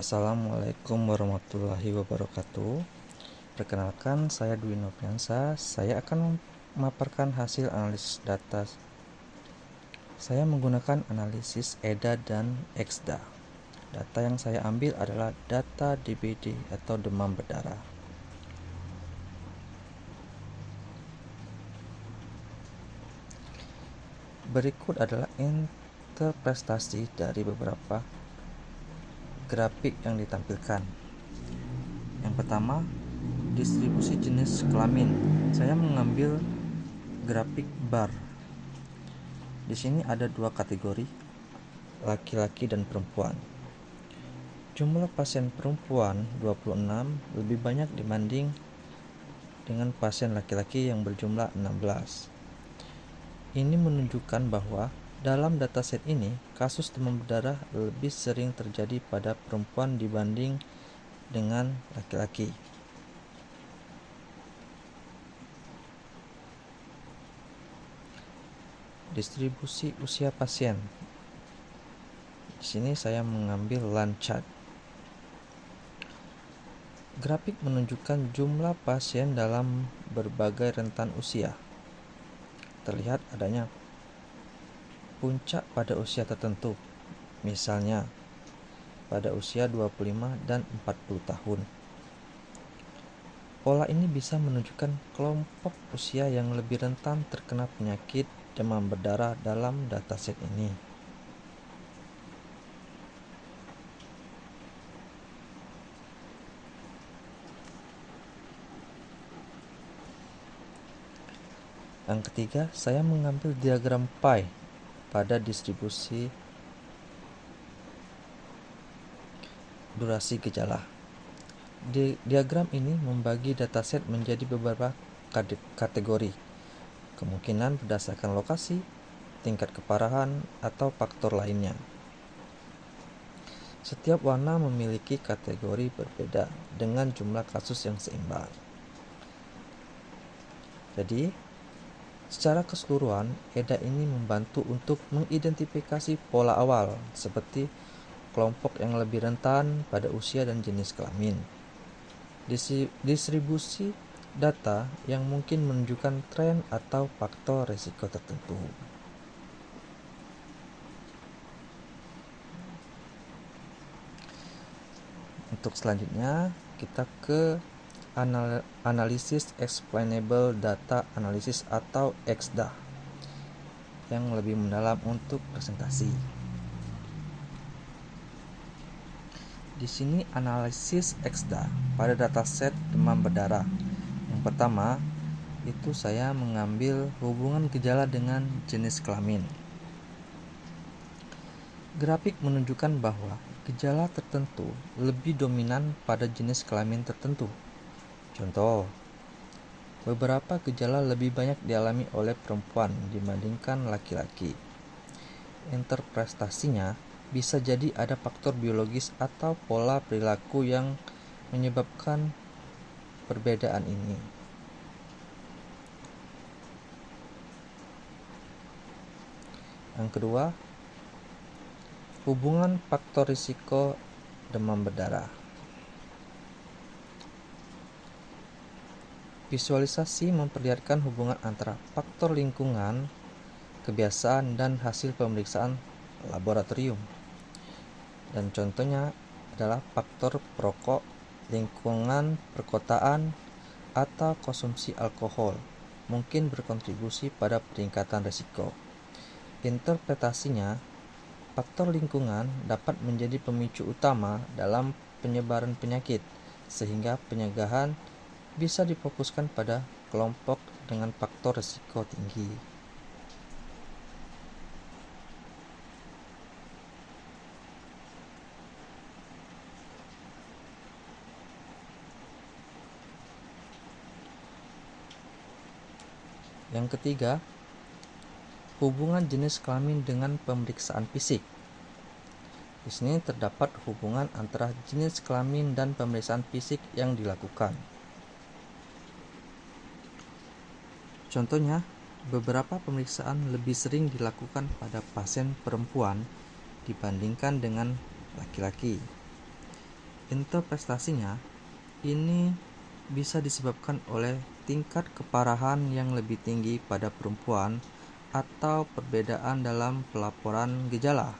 Assalamualaikum warahmatullahi wabarakatuh. Perkenalkan, saya Dwi Noviansa. Saya akan memaparkan hasil analisis data. Saya menggunakan analisis EDA dan EXDA. Data yang saya ambil adalah data DBD atau demam berdarah. Berikut adalah interpretasi dari beberapa grafik yang ditampilkan. Yang pertama, distribusi jenis kelamin. Saya mengambil grafik bar. Di sini ada dua kategori, laki-laki dan perempuan. Jumlah pasien perempuan 26 lebih banyak dibanding dengan pasien laki-laki yang berjumlah 16. Ini menunjukkan bahwa dalam dataset ini, kasus demam berdarah lebih sering terjadi pada perempuan dibanding dengan laki-laki. Distribusi usia pasien. Di sini saya mengambil line chart. Grafik menunjukkan jumlah pasien dalam berbagai rentan usia. Terlihat adanya puncak pada usia tertentu, misalnya pada usia 25 dan 40 tahun. Pola ini bisa menunjukkan kelompok usia yang lebih rentan terkena penyakit demam berdarah dalam dataset ini. Yang ketiga, saya mengambil diagram pie pada distribusi durasi gejala. Diagram ini membagi dataset menjadi beberapa kategori, kemungkinan berdasarkan lokasi, tingkat keparahan, atau faktor lainnya. Setiap warna memiliki kategori berbeda dengan jumlah kasus yang seimbang. Jadi, secara keseluruhan, EDA ini membantu untuk mengidentifikasi pola awal seperti kelompok yang lebih rentan pada usia dan jenis kelamin. Distribusi data yang mungkin menunjukkan tren atau faktor risiko tertentu. Untuk selanjutnya, kita ke analisis explainable data analysis atau EXDA yang lebih mendalam untuk presentasi. Di sini analisis EXDA pada dataset demam berdarah. Yang pertama, itu saya mengambil hubungan gejala dengan jenis kelamin. Grafik menunjukkan bahwa gejala tertentu lebih dominan pada jenis kelamin tertentu. Contoh, beberapa gejala lebih banyak dialami oleh perempuan dibandingkan laki-laki. Interpretasinya bisa jadi ada faktor biologis atau pola perilaku yang menyebabkan perbedaan ini. Yang kedua, hubungan faktor risiko demam berdarah. Visualisasi memperlihatkan hubungan antara faktor lingkungan, kebiasaan, dan hasil pemeriksaan laboratorium. Dan contohnya adalah faktor perokok, lingkungan perkotaan, atau konsumsi alkohol mungkin berkontribusi pada peningkatan risiko. Interpretasinya, faktor lingkungan dapat menjadi pemicu utama dalam penyebaran penyakit, sehingga pencegahan bisa difokuskan pada kelompok dengan faktor risiko tinggi. Yang ketiga, hubungan jenis kelamin dengan pemeriksaan fisik. Di sini terdapat hubungan antara jenis kelamin dan pemeriksaan fisik yang dilakukan. Contohnya, beberapa pemeriksaan lebih sering dilakukan pada pasien perempuan dibandingkan dengan laki-laki. Interpretasinya ini bisa disebabkan oleh tingkat keparahan yang lebih tinggi pada perempuan atau perbedaan dalam pelaporan gejala.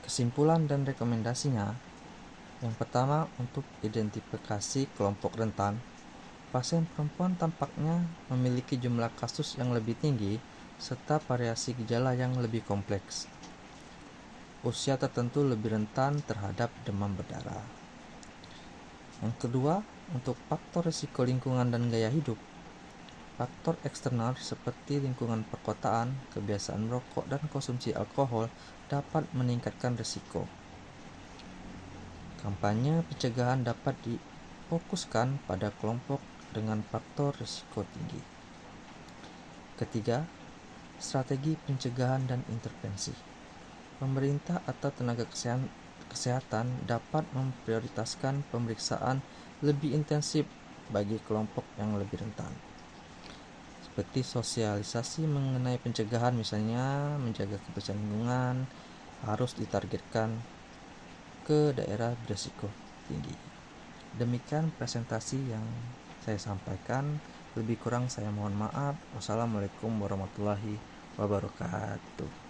Kesimpulan dan rekomendasinya, yang pertama, untuk identifikasi kelompok rentan, pasien perempuan tampaknya memiliki jumlah kasus yang lebih tinggi serta variasi gejala yang lebih kompleks. Usia tertentu lebih rentan terhadap demam berdarah. Yang kedua, untuk faktor risiko lingkungan dan gaya hidup. Faktor eksternal seperti lingkungan perkotaan, kebiasaan merokok, dan konsumsi alkohol dapat meningkatkan risiko. Kampanye pencegahan dapat difokuskan pada kelompok dengan faktor risiko tinggi. Ketiga, strategi pencegahan dan intervensi. Pemerintah atau tenaga kesehatan dapat memprioritaskan pemeriksaan lebih intensif bagi kelompok yang lebih rentan, seperti sosialisasi mengenai pencegahan, misalnya menjaga kebersihan lingkungan harus ditargetkan ke daerah berisiko tinggi. Demikian presentasi yang saya sampaikan, lebih kurang saya mohon maaf. Wassalamualaikum warahmatullahi wabarakatuh.